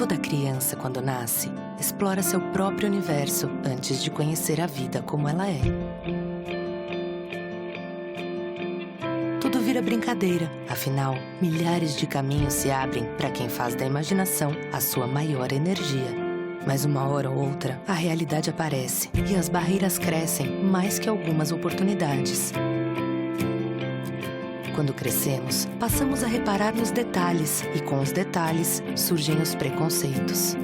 Toda criança, quando nasce, explora seu próprio universo antes de conhecer a vida como ela é. Tudo vira brincadeira, afinal, milhares de caminhos se abrem para quem faz da imaginação a sua maior energia. Mas uma hora ou outra, a realidade aparece e as barreiras crescem mais que algumas oportunidades. Quando crescemos, passamos a reparar nos detalhes e com os detalhes surgem os preconceitos.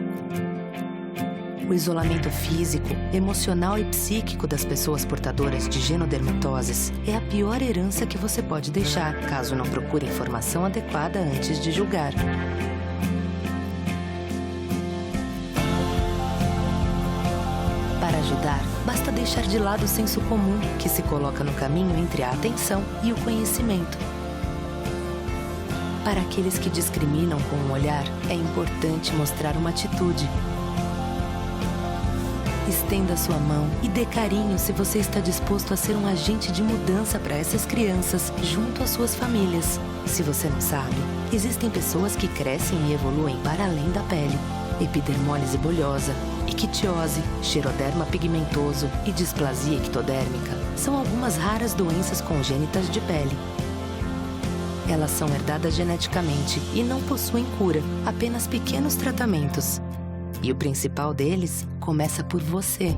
O isolamento físico, emocional e psíquico das pessoas portadoras de genodermatoses é a pior herança que você pode deixar, caso não procure informação adequada antes de julgar. Para ajudar, basta deixar de lado o senso comum, que se coloca no caminho entre a atenção e o conhecimento. Para aqueles que discriminam com um olhar, é importante mostrar uma atitude. Estenda sua mão e dê carinho se você está disposto a ser um agente de mudança para essas crianças junto às suas famílias. Se você não sabe, existem pessoas que crescem e evoluem para além da pele. Epidermólise bolhosa, ictiose, xeroderma pigmentoso e displasia ectodérmica são algumas raras doenças congênitas de pele. Elas são herdadas geneticamente e não possuem cura, apenas pequenos tratamentos. E o principal deles começa por você.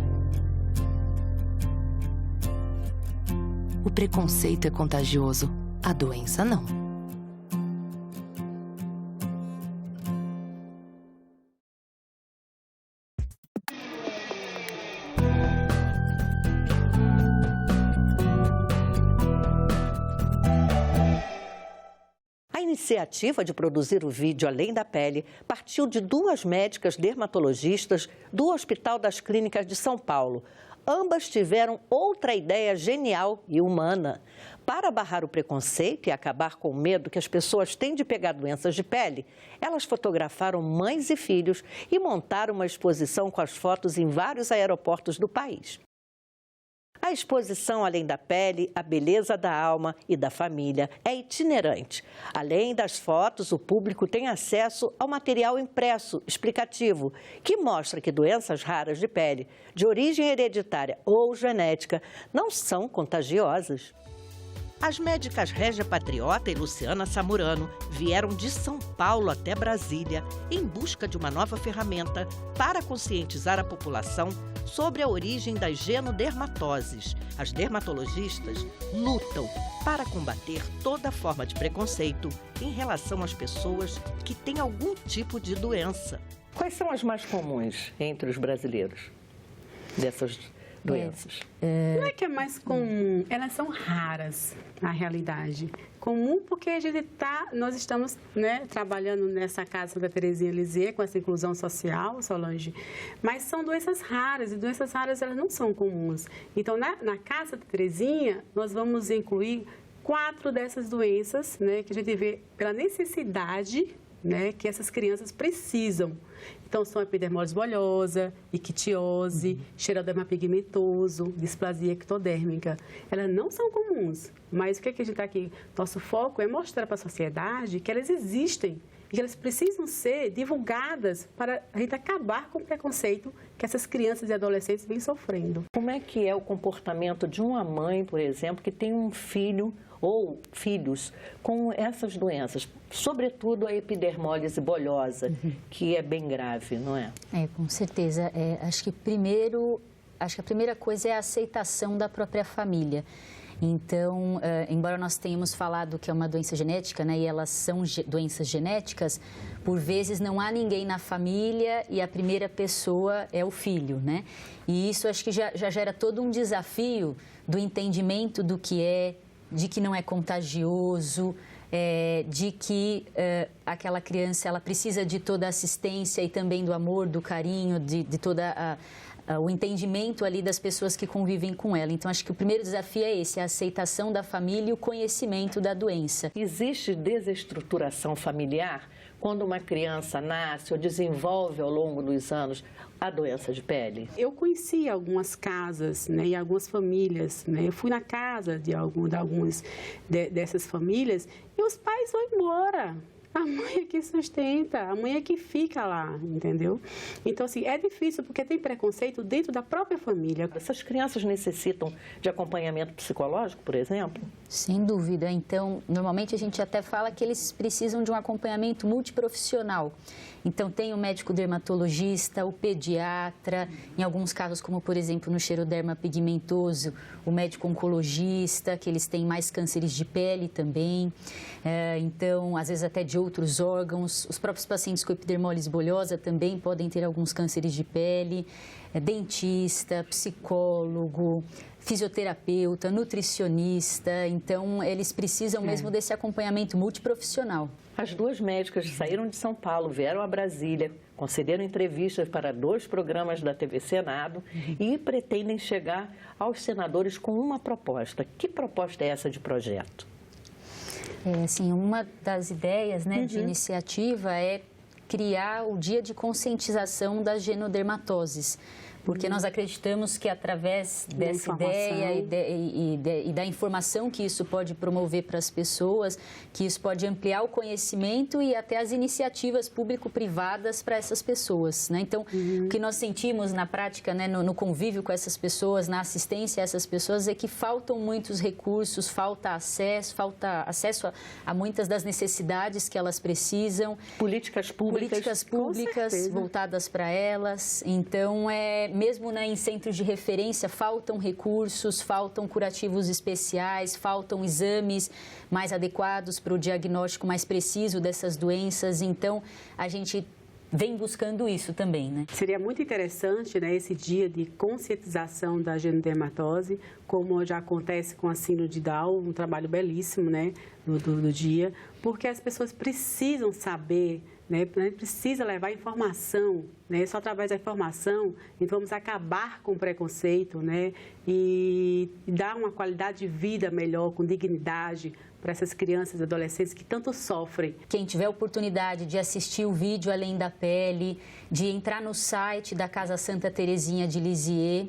O preconceito é contagioso, a doença não. A iniciativa de produzir o vídeo Além da Pele partiu de duas médicas dermatologistas do Hospital das Clínicas de São Paulo. Ambas tiveram outra ideia genial e humana. Para barrar o preconceito e acabar com o medo que as pessoas têm de pegar doenças de pele, elas fotografaram mães e filhos e montaram uma exposição com as fotos em vários aeroportos do país. A exposição Além da Pele, a beleza da alma e da família é itinerante. Além das fotos, o público tem acesso ao material impresso explicativo, que mostra que doenças raras de pele, de origem hereditária ou genética, não são contagiosas. As médicas Régia Patriota e Luciana Samurano vieram de São Paulo até Brasília em busca de uma nova ferramenta para conscientizar a população sobre a origem das genodermatoses. As dermatologistas lutam para combater toda forma de preconceito em relação às pessoas que têm algum tipo de doença. Quais são as mais comuns entre os brasileiros dessas doenças? Não é que é mais comum, elas são raras, na realidade. Comum porque nós estamos trabalhando nessa casa da Terezinha Lisieux com essa inclusão social, Solange, mas são doenças raras, e doenças raras elas não são comuns. Então, na casa da Terezinha, nós vamos incluir 4 dessas doenças, que a gente vê pela necessidade que essas crianças precisam. Então, são epidermólise bolhosa, ictiose, xeroderma pigmentoso, displasia ectodérmica. Elas não são comuns, mas o que a gente está aqui? Nosso foco é mostrar para a sociedade que elas existem e que elas precisam ser divulgadas para a gente acabar com o preconceito que essas crianças e adolescentes vêm sofrendo. Como é que é o comportamento de uma mãe, por exemplo, que tem um filho ou filhos com essas doenças, sobretudo a epidermólise bolhosa, que é bem grave, não é? Com certeza. Acho que a primeira coisa é a aceitação da própria família. Então, embora nós tenhamos falado que é uma doença genética, e elas são doenças genéticas, por vezes não há ninguém na família e a primeira pessoa é o filho, E isso acho que já gera todo um desafio do entendimento do que é, de que não é contagioso, de que aquela criança ela precisa de toda a assistência e também do amor, do carinho, de toda o entendimento ali das pessoas que convivem com ela. Então, acho que o primeiro desafio é esse, a aceitação da família e o conhecimento da doença. Existe desestruturação familiar quando uma criança nasce ou desenvolve ao longo dos anos a doença de pele? Eu conheci algumas casas e algumas famílias. Eu fui na casa de algumas dessas famílias e os pais vão embora. A mãe é que sustenta, a mãe é que fica lá, entendeu? Então, assim, é difícil porque tem preconceito dentro da própria família. Essas crianças necessitam de acompanhamento psicológico, por exemplo? Sem dúvida. Então, normalmente a gente até fala que eles precisam de um acompanhamento multiprofissional. Então, tem o médico dermatologista, o pediatra, em alguns casos, como por exemplo no xeroderma pigmentoso, o médico oncologista, que eles têm mais cânceres de pele também. Então, às vezes até de outros órgãos. Os próprios pacientes com epidermólise bulhosa também podem ter alguns cânceres de pele. Dentista, psicólogo, fisioterapeuta, nutricionista. Então, eles precisam mesmo desse acompanhamento multiprofissional. As duas médicas saíram de São Paulo, vieram a Brasília, concederam entrevistas para 2 programas da TV Senado e pretendem chegar aos senadores com uma proposta. Que proposta é essa de projeto? Assim, uma das ideias, né, de iniciativa é criar o dia de conscientização das genodermatoses. Porque nós acreditamos que através dessa ideia e da informação que isso pode promover para as pessoas, que isso pode ampliar o conhecimento e até as iniciativas público-privadas para essas pessoas, né? Então, o que nós sentimos na prática, né, no convívio com essas pessoas, na assistência a essas pessoas, é que faltam muitos recursos, falta acesso a muitas das necessidades que elas precisam. Políticas públicas voltadas para elas. Então, mesmo, né, em centros de referência, faltam recursos, faltam curativos especiais, faltam exames mais adequados para o diagnóstico mais preciso dessas doenças. Então, a gente vem buscando isso também, né? Seria muito interessante, né, esse dia de conscientização da genodermatose, como já acontece com a síndrome de Down, um trabalho belíssimo, né, do dia, porque as pessoas precisam saber, né, precisa levar informação, né, só através da informação vamos acabar com o preconceito, né, e dar uma qualidade de vida melhor, com dignidade, para essas crianças e adolescentes que tanto sofrem. Quem tiver a oportunidade de assistir o vídeo Além da Pele, de entrar no site da Casa Santa Terezinha de Lisieux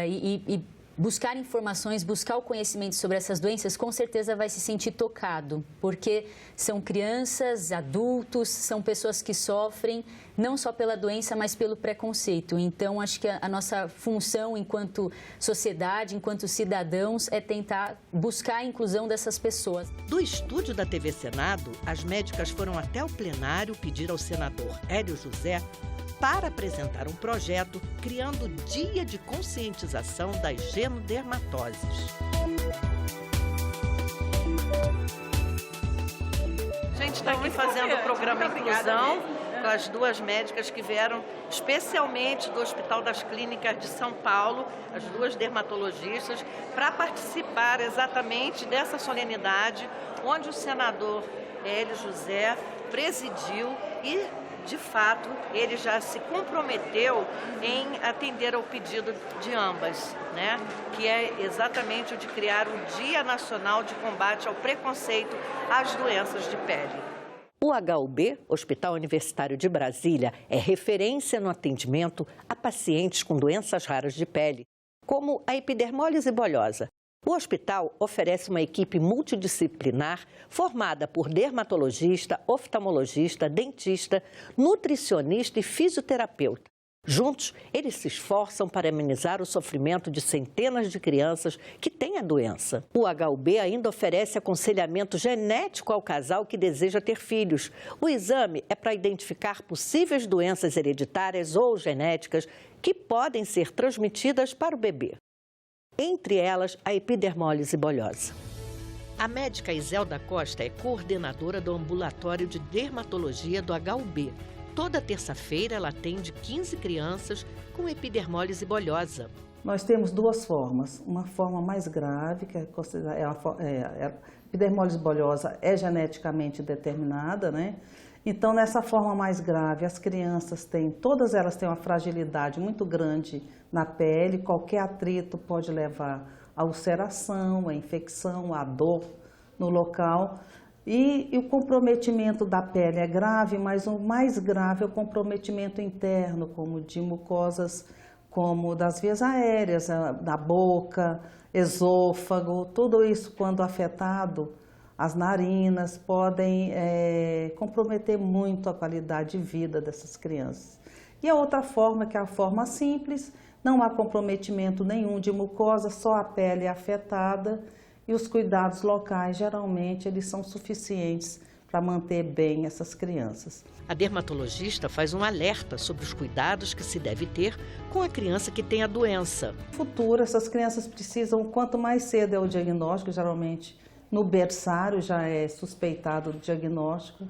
e buscar informações, buscar o conhecimento sobre essas doenças, com certeza vai se sentir tocado, porque são crianças, adultos, são pessoas que sofrem não só pela doença, mas pelo preconceito. Então, acho que a nossa função enquanto sociedade, enquanto cidadãos, é tentar buscar a inclusão dessas pessoas. Do estúdio da TV Senado, as médicas foram até o plenário pedir ao senador Hélio José para apresentar um projeto criando o Dia de Conscientização das Genodermatoses. A gente está aqui fazendo o programa Inclusão com as duas médicas que vieram especialmente do Hospital das Clínicas de São Paulo, as duas dermatologistas, para participar exatamente dessa solenidade onde o senador Hélio José presidiu e, de fato, ele já se comprometeu em atender ao pedido de ambas, né? Que é exatamente o de criar um Dia Nacional de Combate ao Preconceito às Doenças de Pele. O HUB, Hospital Universitário de Brasília, é referência no atendimento a pacientes com doenças raras de pele, como a epidermólise bulhosa. O hospital oferece uma equipe multidisciplinar formada por dermatologista, oftalmologista, dentista, nutricionista e fisioterapeuta. Juntos, eles se esforçam para amenizar o sofrimento de centenas de crianças que têm a doença. O HUB ainda oferece aconselhamento genético ao casal que deseja ter filhos. O exame é para identificar possíveis doenças hereditárias ou genéticas que podem ser transmitidas para o bebê. Entre elas, a epidermólise bulhosa. A médica Iselda Costa é coordenadora do ambulatório de dermatologia do HUB. Toda terça-feira, ela atende 15 crianças com epidermólise bulhosa. Nós temos 2 formas. Uma forma mais grave, que a epidermólise bulhosa é geneticamente determinada, né? Então, nessa forma mais grave, as crianças todas elas têm uma fragilidade muito grande na pele. Qualquer atrito pode levar à ulceração, à infecção, à dor no local. E o comprometimento da pele é grave, mas o mais grave é o comprometimento interno, como de mucosas, como das vias aéreas, da boca, esôfago, tudo isso quando afetado, as narinas, podem comprometer muito a qualidade de vida dessas crianças. E a outra forma, que é a forma simples, não há comprometimento nenhum de mucosa, só a pele é afetada e os cuidados locais, geralmente, eles são suficientes para manter bem essas crianças. A dermatologista faz um alerta sobre os cuidados que se deve ter com a criança que tem a doença. No futuro, essas crianças precisam, quanto mais cedo é o diagnóstico, geralmente no berçário já é suspeitado o diagnóstico.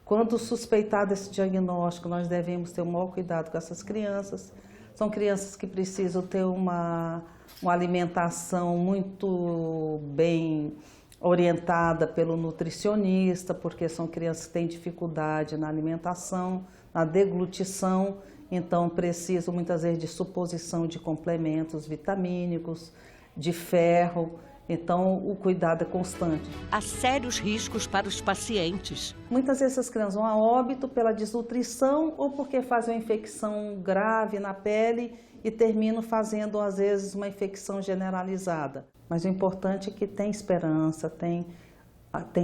Quando suspeitado esse diagnóstico, nós devemos ter o maior cuidado com essas crianças. São crianças que precisam ter uma alimentação muito bem orientada pelo nutricionista, porque são crianças que têm dificuldade na alimentação, na deglutição, então precisam muitas vezes de suposição de complementos vitamínicos, de ferro, então o cuidado é constante. Há sérios riscos para os pacientes. Muitas vezes essas crianças vão a óbito pela desnutrição ou porque fazem uma infecção grave na pele e terminam fazendo, às vezes, uma infecção generalizada. Mas o importante é que tem esperança, tem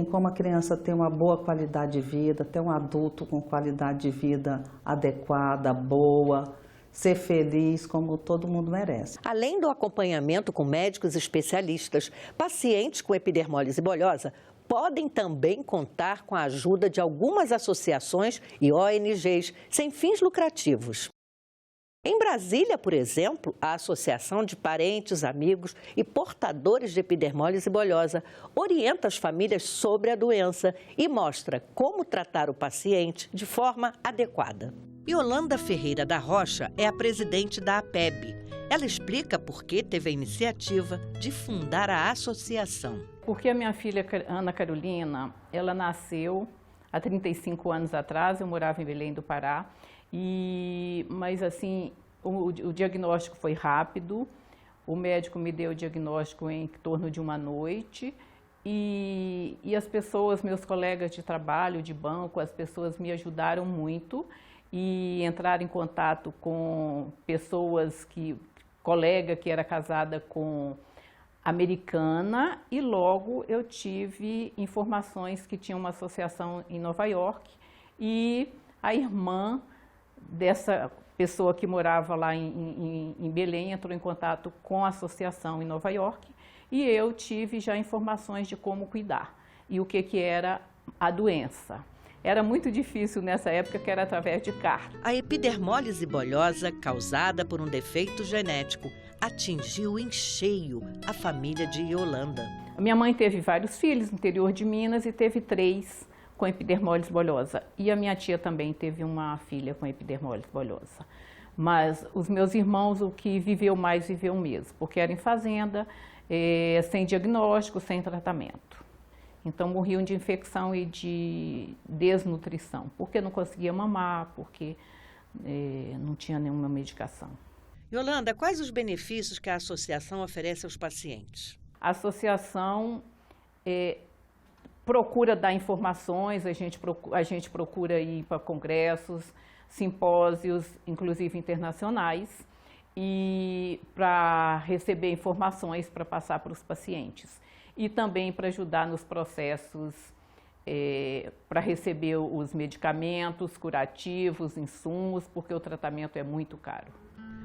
como a criança ter uma boa qualidade de vida, ter um adulto com qualidade de vida adequada, boa, ser feliz como todo mundo merece. Além do acompanhamento com médicos especialistas, pacientes com epidermólise bolhosa podem também contar com a ajuda de algumas associações e ONGs sem fins lucrativos. Em Brasília, por exemplo, a Associação de Parentes, Amigos e Portadores de Epidermólise bolhosa orienta as famílias sobre a doença e mostra como tratar o paciente de forma adequada. Yolanda Ferreira da Rocha é a presidente da APEB. Ela explica por que teve a iniciativa de fundar a associação. Porque a minha filha Ana Carolina, ela nasceu há 35 anos atrás, eu morava em Belém do Pará. Mas assim, o diagnóstico foi rápido, o médico me deu o diagnóstico em torno de uma noite e as pessoas, meus colegas de trabalho, de banco, as pessoas me ajudaram muito e entraram em contato com pessoas colega que era casada com americana e logo eu tive informações que tinha uma associação em Nova York e a irmã dessa pessoa que morava lá em Belém entrou em contato com a associação em Nova York e eu tive já informações de como cuidar e o que era a doença. Era muito difícil nessa época, que era através de carta. A epidermólise bolhosa, causada por um defeito genético, atingiu em cheio a família de Yolanda. A minha mãe teve vários filhos no interior de Minas e teve 3 com epidermólise bolhosa. E a minha tia também teve uma filha com epidermólise bolhosa. Mas os meus irmãos, o que viveu mais, viveu mesmo, porque era em fazenda, sem diagnóstico, sem tratamento. Então morriam de infecção e de desnutrição, porque não conseguia mamar, porque não tinha nenhuma medicação. Yolanda, quais os benefícios que a associação oferece aos pacientes? A associação procura dar informações, a gente procura ir para congressos, simpósios, inclusive internacionais, e para receber informações para passar para os pacientes. E também para ajudar nos processos, para receber os medicamentos curativos, insumos, porque o tratamento é muito caro.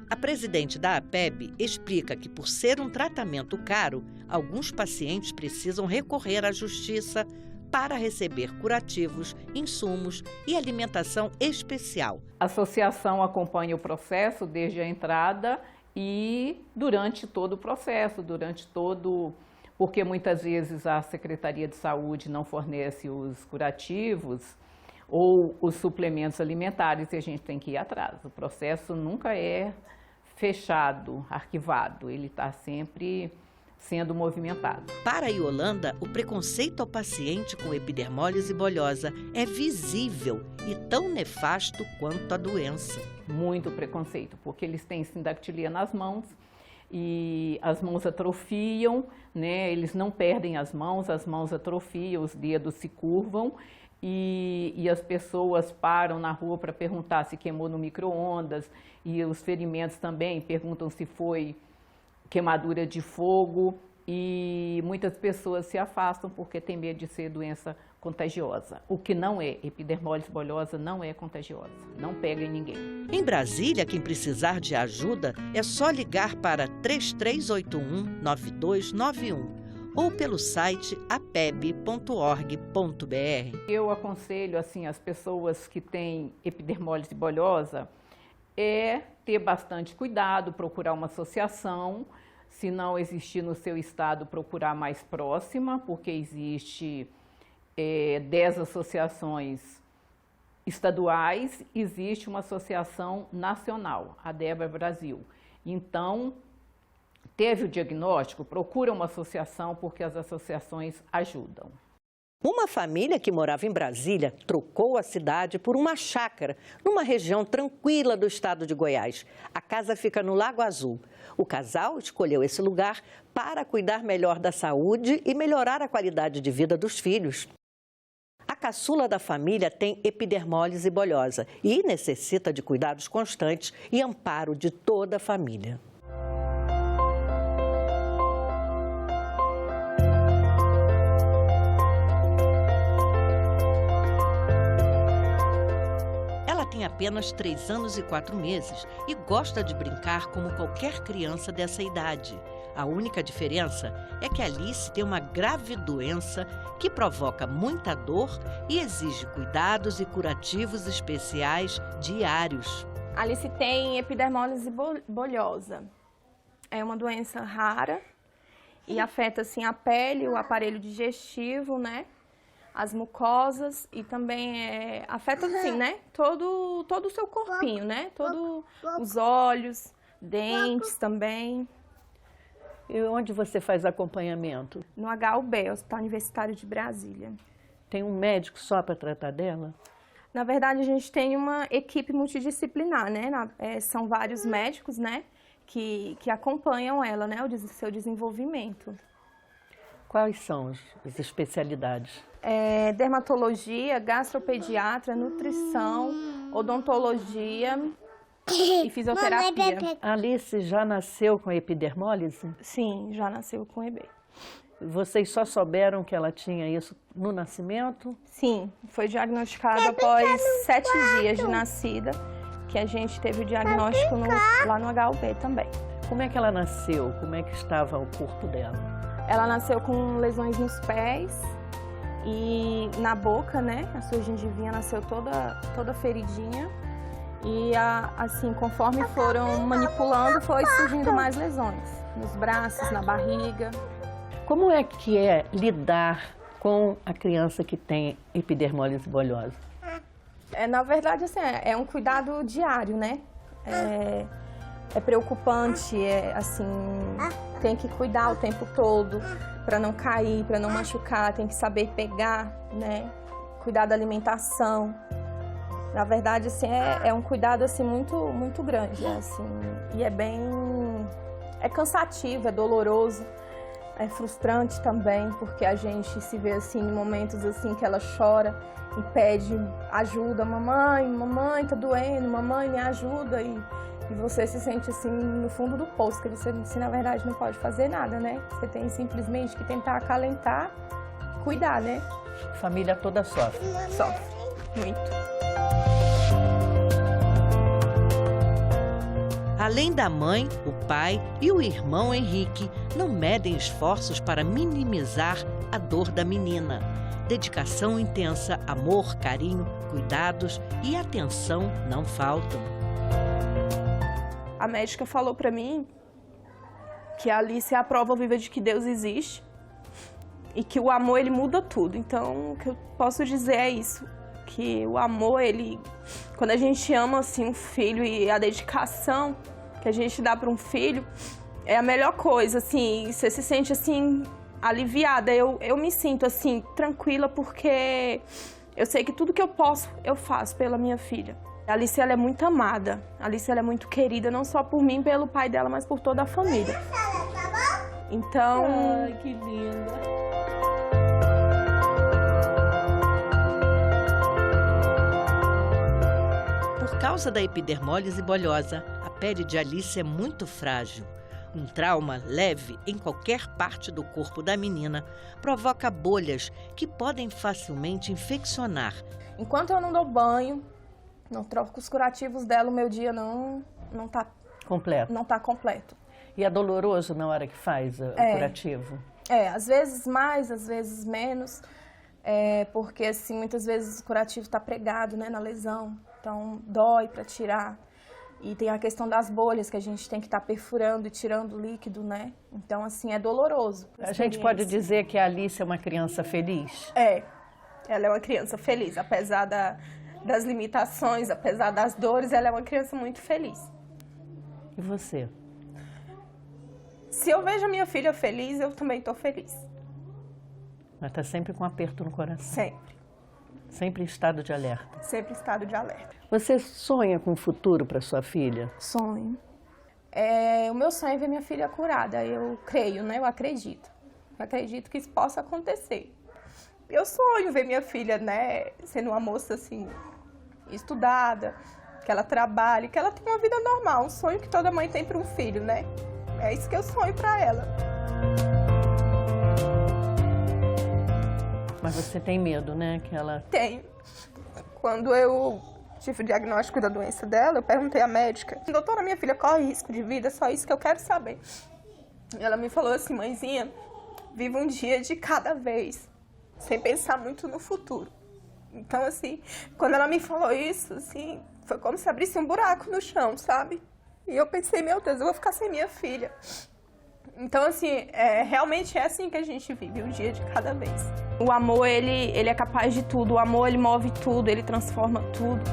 A presidente da APEB explica que, por ser um tratamento caro, alguns pacientes precisam recorrer à justiça para receber curativos, insumos e alimentação especial. A associação acompanha o processo desde a entrada e durante todo o processo, porque muitas vezes a Secretaria de Saúde não fornece os curativos ou os suplementos alimentares e a gente tem que ir atrás. O processo nunca é fechado, arquivado, ele está sempre sendo movimentado. Para a Yolanda, o preconceito ao paciente com epidermólise bolhosa é visível e tão nefasto quanto a doença. Muito preconceito, porque eles têm sindactilia nas mãos e as mãos atrofiam, né? Eles não perdem as mãos atrofiam, os dedos se curvam e as pessoas param na rua para perguntar se queimou no micro-ondas e os ferimentos também perguntam se foi queimadura de fogo, e muitas pessoas se afastam porque tem medo de ser doença contagiosa. O que não é, epidermólise bulhosa não é contagiosa, não pega em ninguém. Em Brasília, quem precisar de ajuda é só ligar para 3381-9291 ou pelo site apeb.org.br. Eu aconselho assim as pessoas que têm epidermólise bulhosa é ter bastante cuidado, procurar uma associação, se não existir no seu estado, procurar mais próxima, porque existe 10 associações estaduais, existe uma associação nacional, a DEBA Brasil. Então, teve o diagnóstico, procura uma associação, porque as associações ajudam. Uma família que morava em Brasília trocou a cidade por uma chácara, numa região tranquila do estado de Goiás. A casa fica no Lago Azul. O casal escolheu esse lugar para cuidar melhor da saúde e melhorar a qualidade de vida dos filhos. A caçula da família tem epidermólise bulhosa e necessita de cuidados constantes e amparo de toda a família. Tem apenas 3 anos e 4 meses e gosta de brincar como qualquer criança dessa idade. A única diferença é que Alice tem uma grave doença que provoca muita dor e exige cuidados e curativos especiais diários. Alice tem epidermólise bulhosa. É uma doença rara e afeta assim, a pele, o aparelho digestivo, né? As mucosas e também afeta assim, né? Todo o seu corpinho, né? Todos os olhos, dentes também. E onde você faz acompanhamento? No HUB, Hospital Universitário de Brasília. Tem um médico só para tratar dela? Na verdade, a gente tem uma equipe multidisciplinar, né? São vários médicos, né? Que acompanham ela, né? O seu desenvolvimento. Quais são as especialidades? Dermatologia, gastropediatra, nutrição, odontologia e fisioterapia. A Alice já nasceu com epidermólise? Sim, já nasceu com EB. Vocês só souberam que ela tinha isso no nascimento? Sim, foi diagnosticada após 7 dias de nascida, que a gente teve o diagnóstico lá no HUB também. Como é que ela nasceu? Como é que estava o corpo dela? Ela nasceu com lesões nos pés e na boca, né? A sua gengivinha nasceu toda feridinha. E assim, conforme foram manipulando, foi surgindo mais lesões. Nos braços, na barriga. Como é que é lidar com a criança que tem epidermólise bulhosa? Na verdade, assim, é um cuidado diário, né? É preocupante, assim, tem que cuidar o tempo todo para não cair, para não machucar, tem que saber pegar, né? Cuidar da alimentação. Na verdade, assim, é um cuidado assim, muito grande, assim, e é cansativo, é doloroso, é frustrante também, porque a gente se vê assim, em momentos assim que ela chora e pede ajuda, mamãe, tá doendo, mamãe, me ajuda, e você se sente assim no fundo do poço, que você na verdade não pode fazer nada, né? Você tem simplesmente que tentar acalentar, cuidar, né? A família toda sofre. Sofre, muito. Além da mãe, o pai e o irmão Henrique não medem esforços para minimizar a dor da menina. Dedicação intensa, amor, carinho, cuidados e atenção não faltam. A médica falou para mim que a Alice é a prova viva de que Deus existe e que o amor, ele muda tudo. Então, o que eu posso dizer é isso, que o amor, quando a gente ama assim, um filho, e a dedicação que a gente dá para um filho, é a melhor coisa, assim, você se sente assim, aliviada. Eu me sinto assim, tranquila, porque eu sei que tudo que eu posso, eu faço pela minha filha. A Alice, ela é muito amada, a Alice, ela é muito querida, não só por mim, pelo pai dela, mas por toda a família. Então... Ai, que linda! Por causa da epidermólise bulhosa, a pele de Alice é muito frágil. Um trauma leve em qualquer parte do corpo da menina provoca bolhas que podem facilmente infeccionar. Enquanto eu não dou banho, não troco os curativos dela, o meu dia não tá Completo. não tá completo. E é doloroso na hora que faz o curativo? Às vezes mais, às vezes menos, porque assim, muitas vezes o curativo está pregado, né, na lesão, então dói para tirar. E tem a questão das bolhas, que a gente tem que estar perfurando e tirando o líquido, né? Então, assim, é doloroso. A gente pode dizer que a Alice é uma criança feliz? Ela é uma criança feliz, apesar das limitações, apesar das dores, ela é uma criança muito feliz. E você? Se eu vejo a minha filha feliz, eu também estou feliz. Mas está sempre com um aperto no coração? Sempre. Sempre em estado de alerta? Sempre em estado de alerta. Você sonha com o futuro para sua filha? Sonho. O meu sonho é ver minha filha curada. Eu creio, né? Eu acredito. Eu acredito que isso possa acontecer. Eu sonho ver minha filha, né, sendo uma moça, assim, estudada, que ela trabalhe, que ela tenha uma vida normal. Um sonho que toda mãe tem para um filho, né? É isso que eu sonho para ela. Mas você tem medo, né? Que ela... Tenho. Quando eu tive o diagnóstico da doença dela, eu perguntei à médica: doutora, minha filha corre risco de vida? Só isso que eu quero saber. E ela me falou assim: mãezinha, viva um dia de cada vez, sem pensar muito no futuro. Então, assim, quando ela me falou isso, assim, foi como se abrisse um buraco no chão, sabe? E eu pensei, meu Deus, eu vou ficar sem minha filha. Então, assim, realmente é assim que a gente vive, um dia de cada vez. O amor, ele é capaz de tudo. O amor, ele move tudo, ele transforma tudo.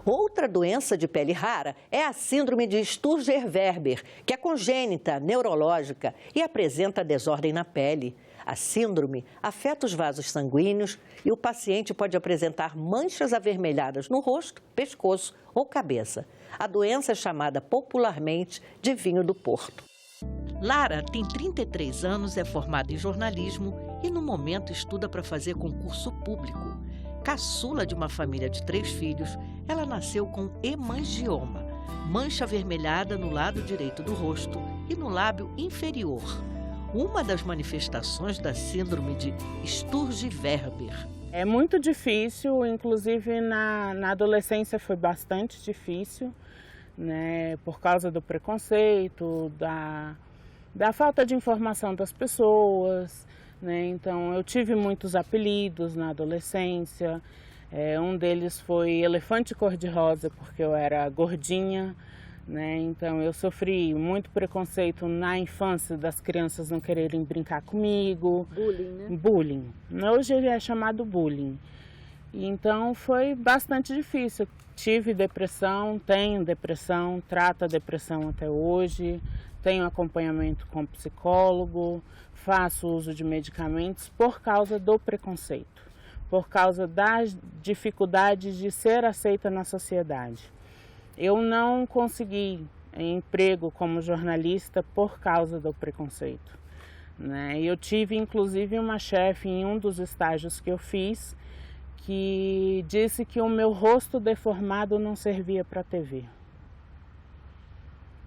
Outra doença de pele rara é a síndrome de Sturger-Weber, que é congênita, neurológica e apresenta desordem na pele. A síndrome afeta os vasos sanguíneos e o paciente pode apresentar manchas avermelhadas no rosto, pescoço ou cabeça. A doença é chamada popularmente de vinho do Porto. Lara tem 33 anos, é formada em jornalismo e no momento estuda para fazer concurso público. Caçula de uma família de 3 filhos, ela nasceu com hemangioma, mancha avermelhada no lado direito do rosto e no lábio inferior. Uma das manifestações da síndrome de Sturge-Weber. É muito difícil, inclusive na adolescência foi bastante difícil, né, por causa do preconceito, da falta de informação das pessoas. Né? Então, eu tive muitos apelidos na adolescência. Um deles foi elefante cor-de-rosa, porque eu era gordinha. Né? Então, eu sofri muito preconceito na infância das crianças não quererem brincar comigo. Bullying, né? Bullying. Hoje ele é chamado bullying. Então, foi bastante difícil. Tive depressão, tenho depressão, trato a depressão até hoje. Tenho acompanhamento com psicólogo, faço uso de medicamentos por causa do preconceito, por causa das dificuldades de ser aceita na sociedade. Eu não consegui emprego como jornalista por causa do preconceito. Né? Eu tive, inclusive, uma chefe em um dos estágios que eu fiz que disse que o meu rosto deformado não servia para a TV.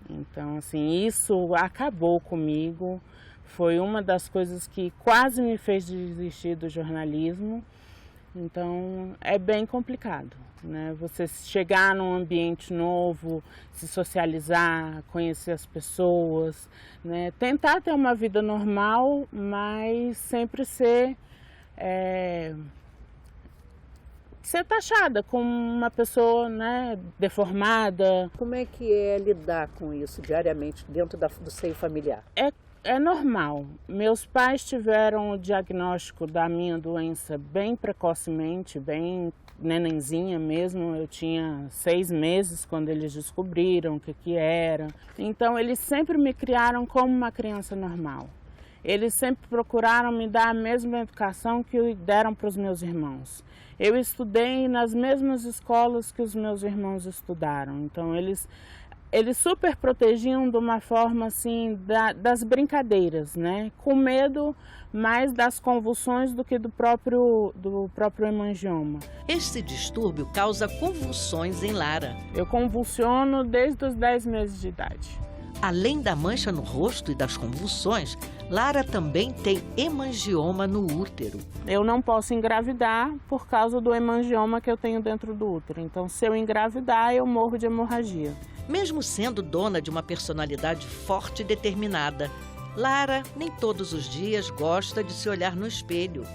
Então, assim, isso acabou comigo, foi uma das coisas que quase me fez desistir do jornalismo. Então, é bem complicado, né? Você chegar num ambiente novo, se socializar, conhecer as pessoas, né? Tentar ter uma vida normal, mas sempre ser taxada como uma pessoa, né, deformada. Como é que é lidar com isso diariamente dentro do seio familiar? É normal. Meus pais tiveram o diagnóstico da minha doença bem precocemente, bem nenenzinha mesmo. Eu tinha 6 meses quando eles descobriram o que era. Então, eles sempre me criaram como uma criança normal. Eles sempre procuraram me dar a mesma educação que deram para os meus irmãos. Eu estudei nas mesmas escolas que os meus irmãos estudaram. Então, eles eles super protegiam de uma forma assim das brincadeiras, né? Com medo mais das convulsões do que do próprio hemangioma. Este distúrbio causa convulsões em Lara. Eu convulsiono desde os 10 meses de idade. Além da mancha no rosto e das convulsões, Lara também tem hemangioma no útero. Eu não posso engravidar por causa do hemangioma que eu tenho dentro do útero. Então, se eu engravidar, eu morro de hemorragia. Mesmo sendo dona de uma personalidade forte e determinada, Lara nem todos os dias gosta de se olhar no espelho.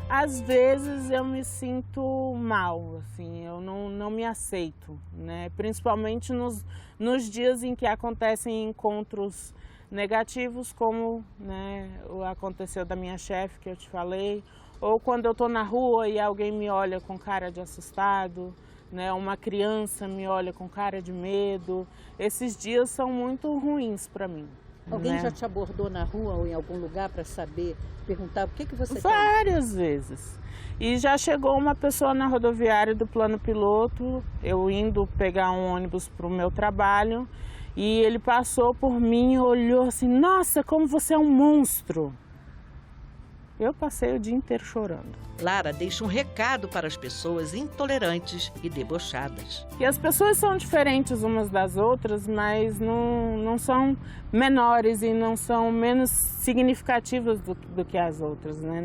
Às vezes eu me sinto mal, assim, eu não me aceito, né? Principalmente nos dias em que acontecem encontros negativos, como, né, aconteceu da minha chefe que eu te falei, ou quando eu estou na rua e alguém me olha com cara de assustado, né? Uma criança me olha com cara de medo. Esses dias são muito ruins para mim. Alguém né? já te abordou na rua ou em algum lugar para saber, perguntar o que você tem? Várias vezes. E já chegou uma pessoa na rodoviária do plano piloto, eu indo pegar um ônibus para o meu trabalho, e ele passou por mim e olhou assim, nossa, como você é um monstro. Eu passei o dia inteiro chorando. Lara deixa um recado para as pessoas intolerantes e debochadas. E as pessoas são diferentes umas das outras, mas não são menores e não são menos significativas do que as outras, né?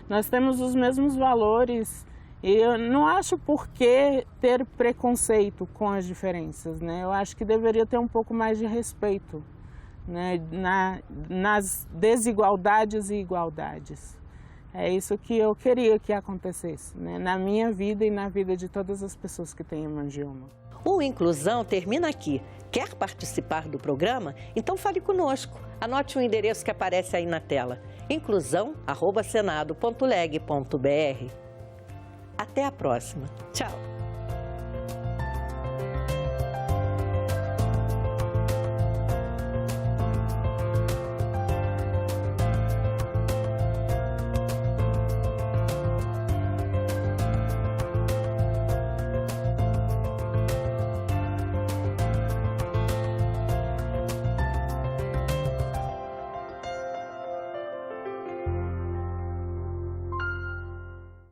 Nós temos os mesmos valores e eu não acho por que ter preconceito com as diferenças, né? Eu acho que deveria ter um pouco mais de respeito, né, nas desigualdades e igualdades. É isso que eu queria que acontecesse, né, na minha vida e na vida de todas as pessoas que têm hemangioma. O Inclusão termina aqui. Quer participar do programa? Então fale conosco. Anote o endereço que aparece aí na tela. inclusão@senado.leg.br. Até a próxima. Tchau!